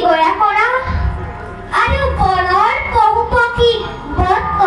গয়া কৰা আৰু বনৰ পশু পক্ষী বধ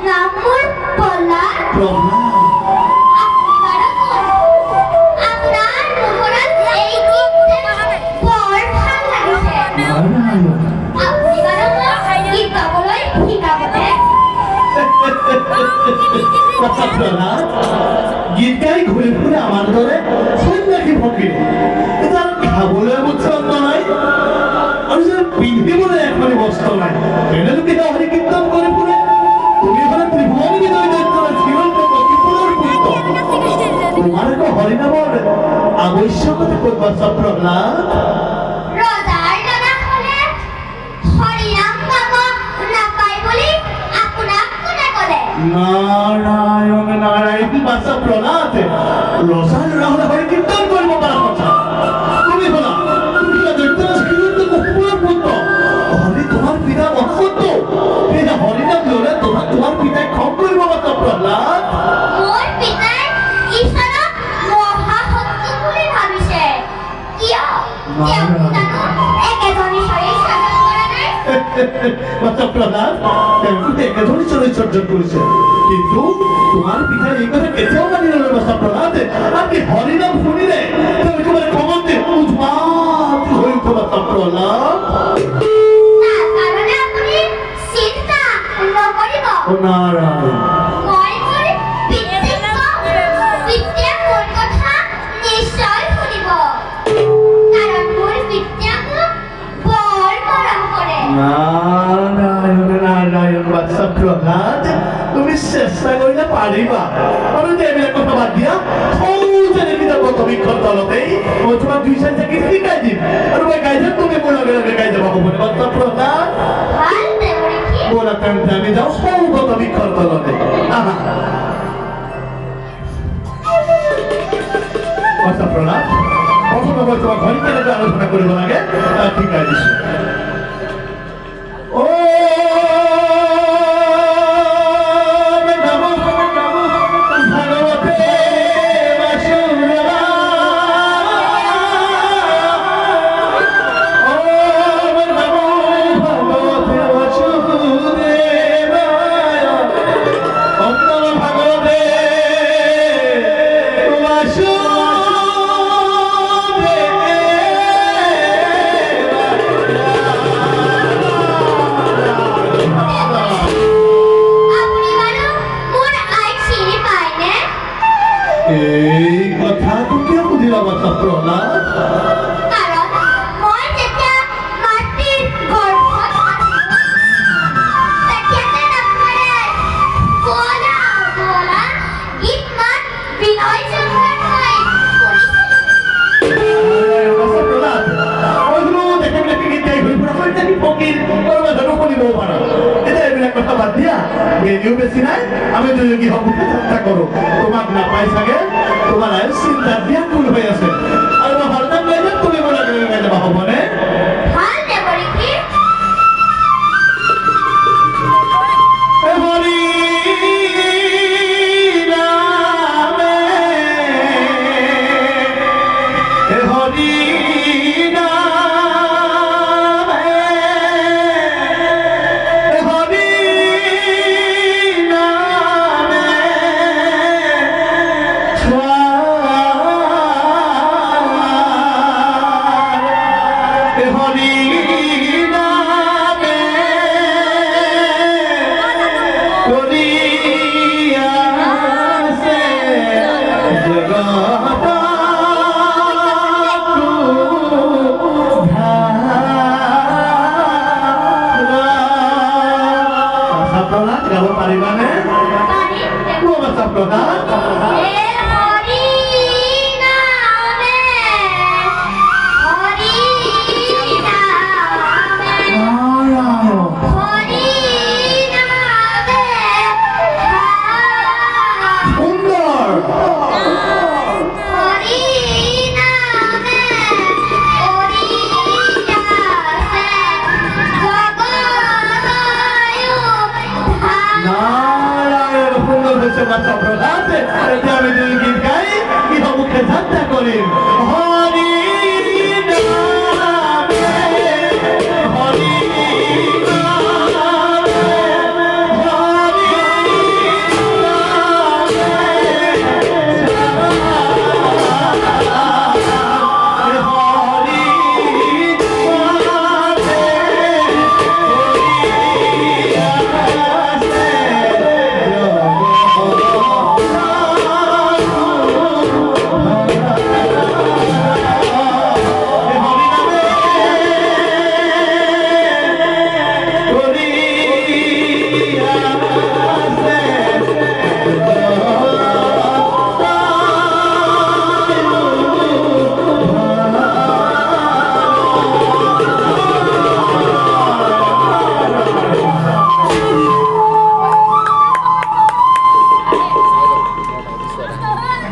নাম মোর প্রহ্লাদ। আপনার মুখরাজ এই গীতে বড় ভাল লাগিছে। আপনি বরং গীত গাবলৈ শিকাবনে? গীত গাই ঘুরে ঘুরে আমার দরে সন্ন্যাসী ফকির এটা আর খাবলৈ উৎসন্ন নাই আর যে পিন্ধিবলৈ এখনি বস্ত্র নাই এনে লোকে হরি কীর্তন করে ফুরে তুমি হলে ত্রিভুবন বিজয় দৈত্যরা জীবন্ত কপিপুরের পুত্র তোমার তো হরিনামর আবশ্যকতা করবার সব প্রহ্লাদ রজার দাদা হলে হরিনাম গাব নাপাই বলি আপোনাক কোনে ক'লে? নারায়ণ নারায়ণ বাসা প্রহ্লাদ রসাল রাহুল হরি কীর্তন করব পারা কথা তুমি হলা তুমি হলা দৈত্যরা জীবন্ত কপিপুরের পুত্র হরি তোমার পিতা মহাপুত্র এই হরিনাম ললে তোমার পিতায় ক্ষম করব বাসা প্রহ্লাদ মোৰ পিতাই ঈশ্বৰক মহাশক্তি বুলি ভাবিছে। কিয়? তেওঁ জানো একেজনী শৰীৰ শাসন কৰা নাই? বাচ্চা প্রহ্লাদ তেমনি একেধরই চরিচর্যন করেছে কিন্তু তোমার পিতা এই কথা কেতেও মানি না বাচ্চা প্রহ্লাদ আপনি হরিনাম শুনিলে তুমি একেবারে কমন্তে উন্মাদ হয়ে উঠো বাচ্চা প্রহ্লাদ তাৰ কাৰণে আপুনি চিন্তা নকৰিব। ও নাৰায়ণ মই মোৰ পিতৃক কম, পিতৃয়ে মোৰ কথা নিশ্চয় শুনিব। কাৰণ মোৰ পিতৃয়ে মোক বৰ মৰম কৰে। নারায়ণ নারায়ণ বাচ্চা প্রহ্লাদ তুমি চেষ্টা করিলে পারিবা আমি তো এবিলাক কথা বাদ দিয়া সৌজনে পিতার কত বিক্ষণ তলতেই মই তোমাক দুই চাৰি চাকি শিকাই দিম আৰু মই গাই যাম তুমি মোৰ লগে লগে গাই যাবা হ'বনে বাচ্চা প্ৰহ্লাদ ভাল দেৱৰী কি? বলা তেন্তে আমি যাওঁ সৌগত বিক্ষণ তলতে আহা বাচ্চা প্ৰহ্লাদ প্ৰথমে মই তোমাক ঘড়ী কেনেকৈ আলোচনা কৰিব লাগে তাক শিকাই দিছো আপুনি বাৰু মোৰ আইক চিনি পায়নে? এই কথা তুমি কিয় সুধিলা বাচ্চা প্ৰহ্লাদ কাৰণ মই যেতিয়া মাতৃৰ গৰ্ভত আছিলোঁ, তেতিয়াতে ডাক্তৰে বলা বলা গীত মাত বিনয় জন্মৰ মই শুনিছিলোঁ। বাচ্চা প্ৰহ্লাদ ওইগুলো দেখে দেখে গীত গাই ঘূৰি ফুৰা সৈতে ফকিৰ কোনোবা জানো শুনিবও পাৰা এতিয়া এইবিলাক কথা বাদ দিয়া বেলিও বেছি নাই আমি দুয়োগী সন্মুখে চেষ্টা কৰোঁ তোমাক নাপাই চাগে তোমাৰ আয়ুস চিন্তা ব্যাকুল হৈ আছে আৰু মই হৰনাম গাই যাম তুমি মোৰ লগে লগে গাই যাবা হ'বনে ভাল দেৱৰী কি? হৰি নামে হৰি নামে হৰি নামে হৰি নামে কৰিয়াছে জগত প্ৰহ্লাদ গাব পাৰিবানে পাৰিম দেৱৰী। বাচ্চা প্ৰহ্লাদ হে হৰি নামে, হৰি নামে, নাৰায়ণ হৰি নামে, সুন্দৰ হৰি নামে, কৰিয়াছে জগতয়ো নাৰায়ণ সুন্দৰ হচ্ছে বাচ্চা প্ৰহ্লাদ এতিয়া আমি দুই গীত গাই কি মুখে যাত্ৰা কৰিম